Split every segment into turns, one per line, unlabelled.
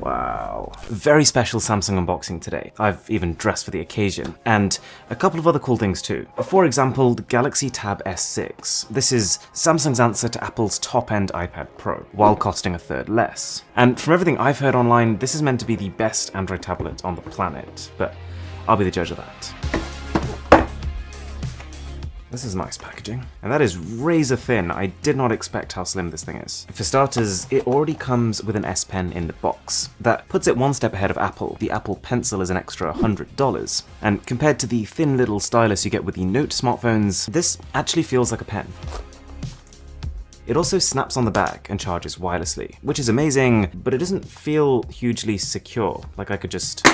Wow. Very special Samsung unboxing today. I've even dressed for the occasion. And a couple of other cool things too. For example, the Galaxy Tab S6. This is Samsung's answer to Apple's top-end iPad Pro, while costing a third less. And from everything I've heard online, this is meant to be the best Android tablet on the planet. But I'll be the judge of that. This is nice packaging. And that is razor thin. I did not expect how slim this thing is. For starters, it already comes with an S Pen in the box. That puts it one step ahead of Apple. The Apple Pencil is an extra $100. And compared to the thin little stylus you get with the Note smartphones, this actually feels like a pen. It also snaps on the back and charges wirelessly, which is amazing, but it doesn't feel hugely secure. Like I could just...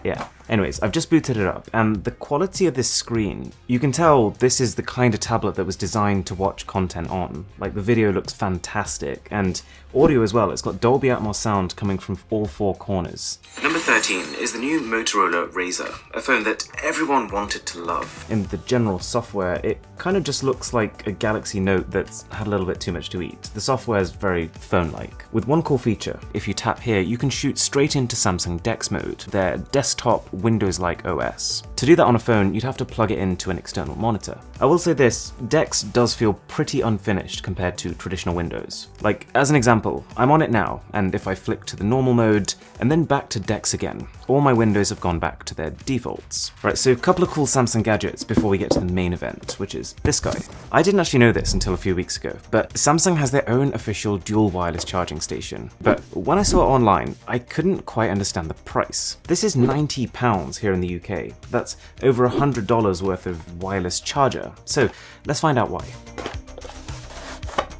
yeah. Anyways, I've just booted it up, and the quality of this screen, you can tell this is the kind of tablet that was designed to watch content on. Like, the video looks fantastic, and audio as well. It's got Dolby Atmos sound coming from all four corners. Number 13 is the new Motorola Razr, a phone that everyone wanted to love. In the general software, it kind of just looks like a Galaxy Note that's had a little bit too much to eat. The software is very phone-like. With one cool feature, if you tap here, you can shoot straight into Samsung DeX mode, their desktop Windows-like OS. To do that on a phone, you'd have to plug it into an external monitor. I will say this, DeX does feel pretty unfinished compared to traditional Windows. Like, as an example, I'm on it now, and if I flick to the normal mode, and then back to DeX again, all my windows have gone back to their defaults. Right, so a couple of cool Samsung gadgets before we get to the main event, which is this guy. I didn't actually know this until a few weeks ago, but Samsung has their own official dual wireless charging station. But when I saw it online, I couldn't quite understand the price. This is £90 here in the UK. That's over $100 worth of wireless charger. So let's find out why.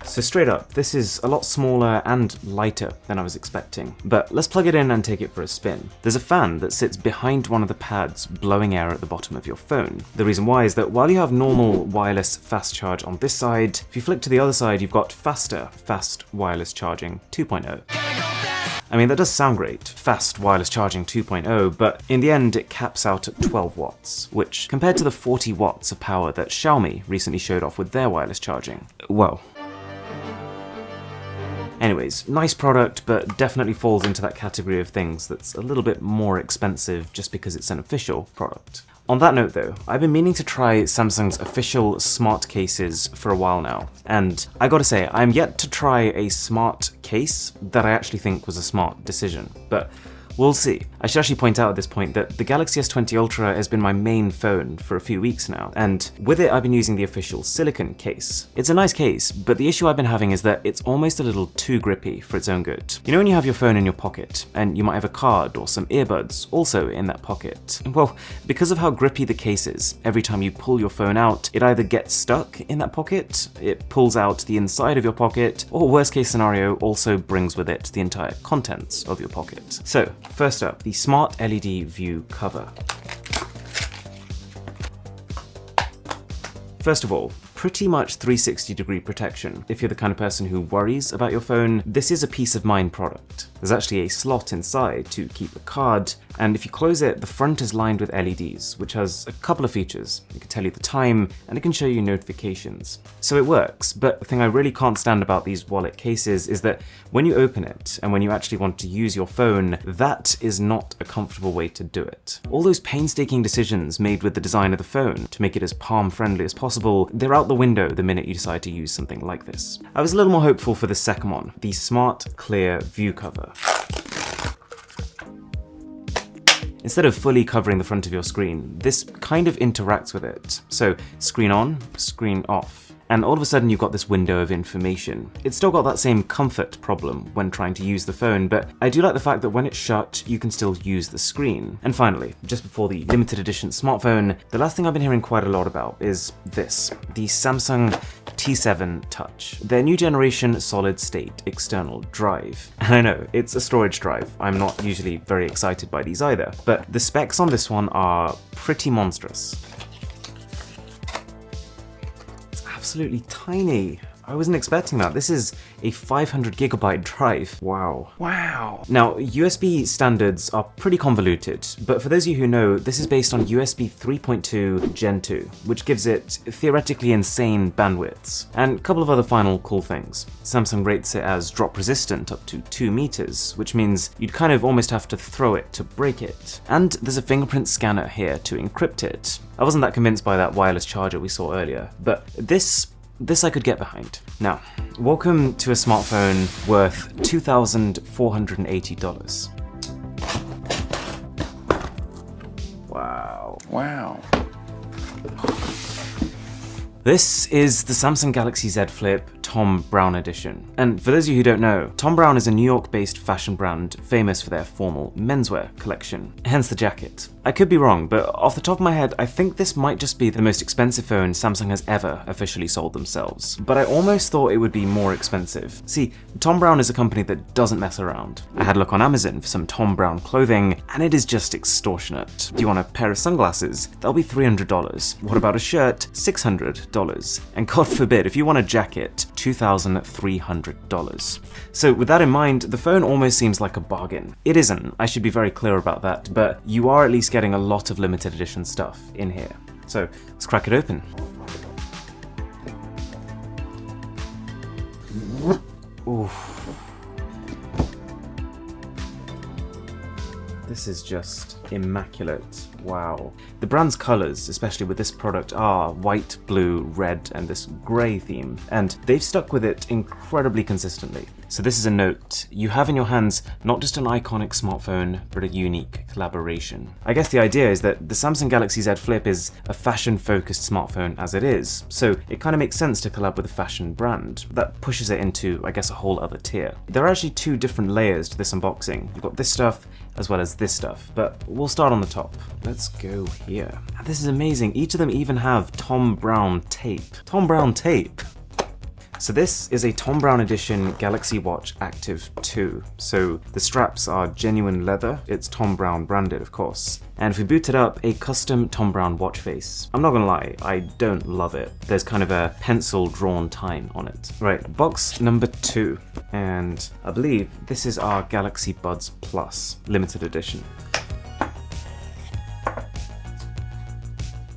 So straight up, this is a lot smaller and lighter than I was expecting, but let's plug it in and take it for a spin. There's a fan that sits behind one of the pads blowing air at the bottom of your phone. The reason why is that while you have normal wireless fast charge on this side, if you flick to the other side, you've got faster fast wireless charging 2.0. I mean, that does sound great, fast wireless charging 2.0, but in the end it caps out at 12 watts, which compared to the 40 watts of power that Xiaomi recently showed off with their wireless charging, well. Anyways, nice product, but definitely falls into that category of things that's a little bit more expensive just because it's an official product. On that note though, I've been meaning to try Samsung's official smart cases for a while now, and I gotta say, I'm yet to try a smart case that I actually think was a smart decision, but we'll see. I should actually point out at this point that the Galaxy S20 Ultra has been my main phone for a few weeks now, and with it I've been using the official silicone case. It's a nice case, but the issue I've been having is that it's almost a little too grippy for its own good. You know when you have your phone in your pocket, and you might have a card or some earbuds also in that pocket? Well, because of how grippy the case is, every time you pull your phone out, it either gets stuck in that pocket, it pulls out the inside of your pocket, or worst case scenario, also brings with it the entire contents of your pocket. So, first up, the Smart LED View cover. First of all, pretty much 360-degree protection. If you're the kind of person who worries about your phone, this is a peace of mind product. There's actually a slot inside to keep the card, and if you close it, the front is lined with LEDs, which has a couple of features. It can tell you the time, and it can show you notifications. So it works, but the thing I really can't stand about these wallet cases is that when you open it, and when you actually want to use your phone, that is not a comfortable way to do it. All those painstaking decisions made with the design of the phone to make it as palm-friendly as possible, they're out the window the minute you decide to use something like this. I was a little more hopeful for the second one, the Smart Clear View cover. Instead of fully covering the front of your screen, this kind of interacts with it. So screen on, screen off. And all of a sudden you've got this window of information. It's still got that same comfort problem when trying to use the phone, but I do like the fact that when it's shut, you can still use the screen. And finally, just before the limited edition smartphone, the last thing I've been hearing quite a lot about is this, the Samsung T7 Touch, their new generation solid-state external drive. And I know, it's a storage drive. I'm not usually very excited by these either, but the specs on this one are pretty monstrous. Absolutely tiny. I wasn't expecting that. This is a 500GB drive. Wow.
Wow.
Now, USB standards are pretty convoluted, but for those of you who know, this is based on USB 3.2 Gen 2, which gives it theoretically insane bandwidths. And a couple of other final cool things. Samsung rates it as drop resistant up to 2 meters, which means you'd kind of almost have to throw it to break it. And there's a fingerprint scanner here to encrypt it. I wasn't that convinced by that wireless charger we saw earlier, but this I could get behind. Now, welcome to a smartphone worth $2,480. Wow.
Wow.
This is the Samsung Galaxy Z Flip Thom Browne edition. And for those of you who don't know, Thom Browne is a New York-based fashion brand famous for their formal menswear collection, hence the jacket. I could be wrong, but off the top of my head, I think this might just be the most expensive phone Samsung has ever officially sold themselves. But I almost thought it would be more expensive. See, Thom Browne is a company that doesn't mess around. I had a look on Amazon for some Thom Browne clothing, and it is just extortionate. Do you want a pair of sunglasses? That'll be $300. What about a shirt? $600. And God forbid, if you want a jacket, $2,300. So with that in mind, the phone almost seems like a bargain. It isn't, I should be very clear about that, but you are at least getting a lot of limited edition stuff in here. So let's crack it open. Ooh. This is just immaculate. Wow. The brand's colors, especially with this product, are white, blue, red, and this grey theme, and they've stuck with it incredibly consistently. So this is a note. You have in your hands not just an iconic smartphone, but a unique collaboration. I guess the idea is that the Samsung Galaxy Z Flip is a fashion-focused smartphone as it is, so it kind of makes sense to collab with a fashion brand. That pushes it into, I guess, a whole other tier. There are actually two different layers to this unboxing. You've got this stuff, as well as this stuff, but we'll start on the top. Let's go here. This is amazing. Each of them even have Thom Browne tape. Thom Browne tape! So this is a Thom Browne edition Galaxy Watch Active 2. So the straps are genuine leather. It's Thom Browne branded, of course. And if we boot it up, a custom Thom Browne watch face. I'm not gonna lie, I don't love it. There's kind of a pencil drawn time on it. Right, box number 2. And I believe this is our Galaxy Buds Plus limited edition.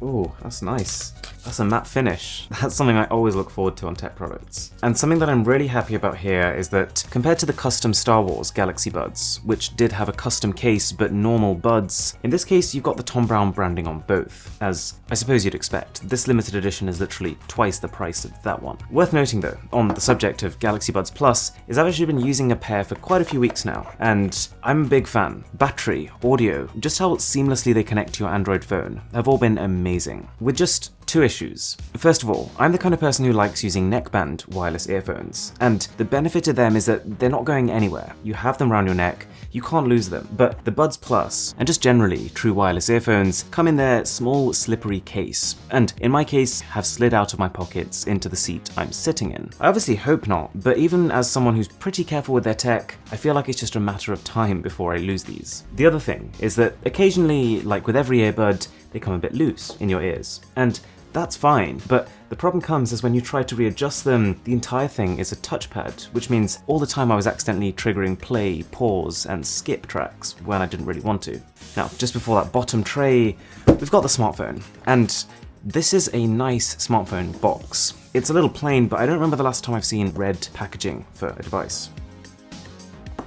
Ooh, that's nice. That's a matte finish. That's something I always look forward to on tech products. And something that I'm really happy about here is that compared to the custom Star Wars Galaxy Buds, which did have a custom case but normal buds, in this case you've got the Thom Browne branding on both, as I suppose you'd expect. This limited edition is literally twice the price of that one. Worth noting though, on the subject of Galaxy Buds Plus, is I've actually been using a pair for quite a few weeks now, and I'm a big fan. Battery, audio, just how seamlessly they connect to your Android phone have all been amazing. With just two issues. First of all, I'm the kind of person who likes using neckband wireless earphones, and the benefit of them is that they're not going anywhere. You have them around your neck, you can't lose them. But the Buds Plus, and just generally true wireless earphones, come in their small slippery case, and in my case have slid out of my pockets into the seat I'm sitting in. I obviously hope not, but even as someone who's pretty careful with their tech, I feel like it's just a matter of time before I lose these. The other thing is that occasionally, like with every earbud, they come a bit loose in your ears, and that's fine, but the problem comes is when you try to readjust them, the entire thing is a touchpad, which means all the time I was accidentally triggering play, pause, and skip tracks when I didn't really want to. Now, just before that bottom tray, we've got the smartphone, and this is a nice smartphone box. It's a little plain, but I don't remember the last time I've seen red packaging for a device.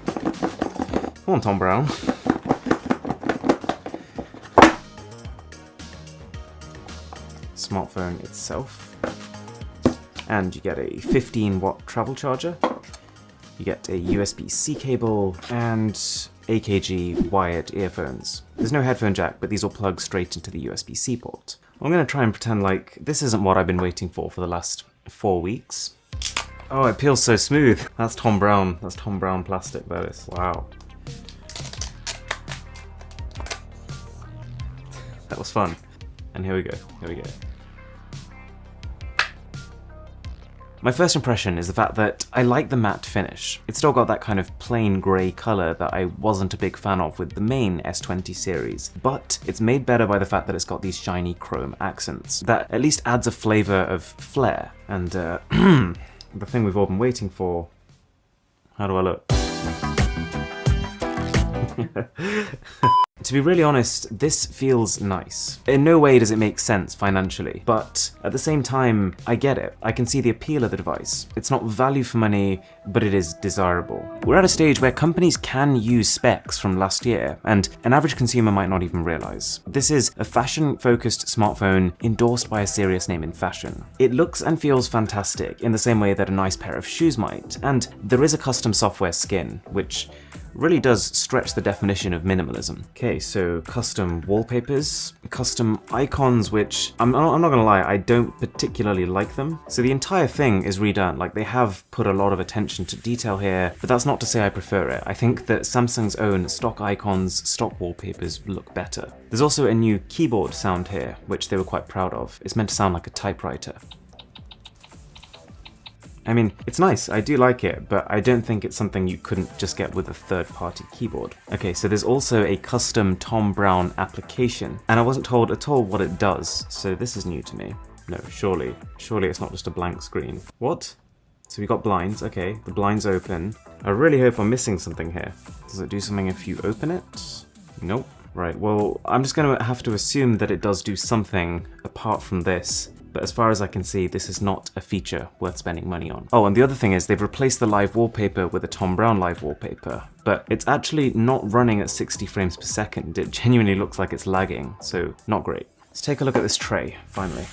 Come on, Thom Browne. Smartphone itself, and you get a 15-watt travel charger, you get a USB-C cable, and AKG wired earphones. There's no headphone jack, but these will plug straight into the USB-C port. I'm going to try and pretend like this isn't what I've been waiting for the last 4 weeks. Oh, it peels so smooth. That's Thom Browne. That's Thom Browne plastic, that is. Wow. That was fun. And here we go. Here we go. My first impression is the fact that I like the matte finish. It's still got that kind of plain grey colour that I wasn't a big fan of with the main S20 series, but it's made better by the fact that it's got these shiny chrome accents. That at least adds a flavour of flair, and the thing we've all been waiting for. How do I look? To be really honest, this feels nice. In no way does it make sense financially, but at the same time, I get it. I can see the appeal of the device. It's not value for money, but it is desirable. We're at a stage where companies can use specs from last year, and an average consumer might not even realize. This is a fashion-focused smartphone endorsed by a serious name in fashion. It looks and feels fantastic in the same way that a nice pair of shoes might, and there is a custom software skin, which really does stretch the definition of minimalism. Okay, so custom wallpapers, custom icons, which I'm not gonna lie, I don't particularly like them. So the entire thing is redone. Like, they have put a lot of attention to detail here, but that's not to say I prefer it. I think that Samsung's own stock icons, stock wallpapers look better. There's also a new keyboard sound here, which they were quite proud of. It's meant to sound like a typewriter. I mean, it's nice, I do like it, but I don't think it's something you couldn't just get with a third-party keyboard. Okay, so there's also a custom Thom Browne application, and I wasn't told at all what it does, so this is new to me. No, surely it's not just a blank screen. What? So we got blinds, okay, the blinds open. I really hope I'm missing something here. Does it do something if you open it? Nope. Right, well, I'm just gonna have to assume that it does do something apart from this. But as far as I can see, this is not a feature worth spending money on. Oh, and the other thing is they've replaced the live wallpaper with a Thom Browne live wallpaper, but it's actually not running at 60 frames per second. It genuinely looks like it's lagging, so not great. Let's take a look at this tray, finally.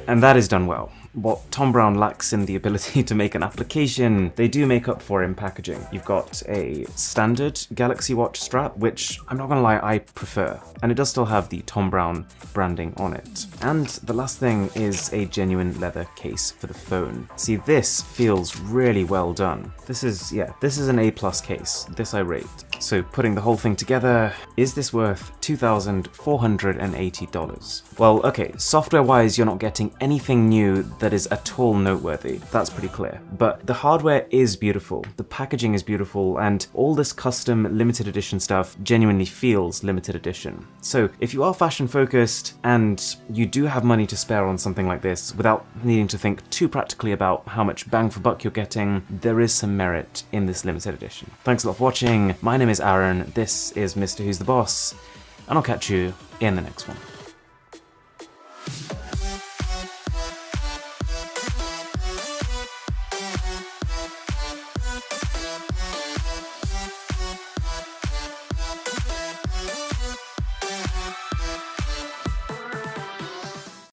And that is done well. What Thom Browne lacks in the ability to make an application, they do make up for in packaging. You've got a standard Galaxy Watch strap, which I'm not gonna lie, I prefer. And it does still have the Thom Browne branding on it. And the last thing is a genuine leather case for the phone. See, this feels really well done. This is an A+ case. This I rate. So putting the whole thing together, is this worth $2,480? Well, okay, software-wise, you're not getting anything new that is at all noteworthy. That's pretty clear. But the hardware is beautiful, the packaging is beautiful, and all this custom limited edition stuff genuinely feels limited edition. So if you are fashion-focused and you do have money to spare on something like this without needing to think too practically about how much bang for buck you're getting, there is some merit in this limited edition. Thanks a lot for watching. My name is Aaron, this is Mr. Who's the Boss, and I'll catch you in the next one.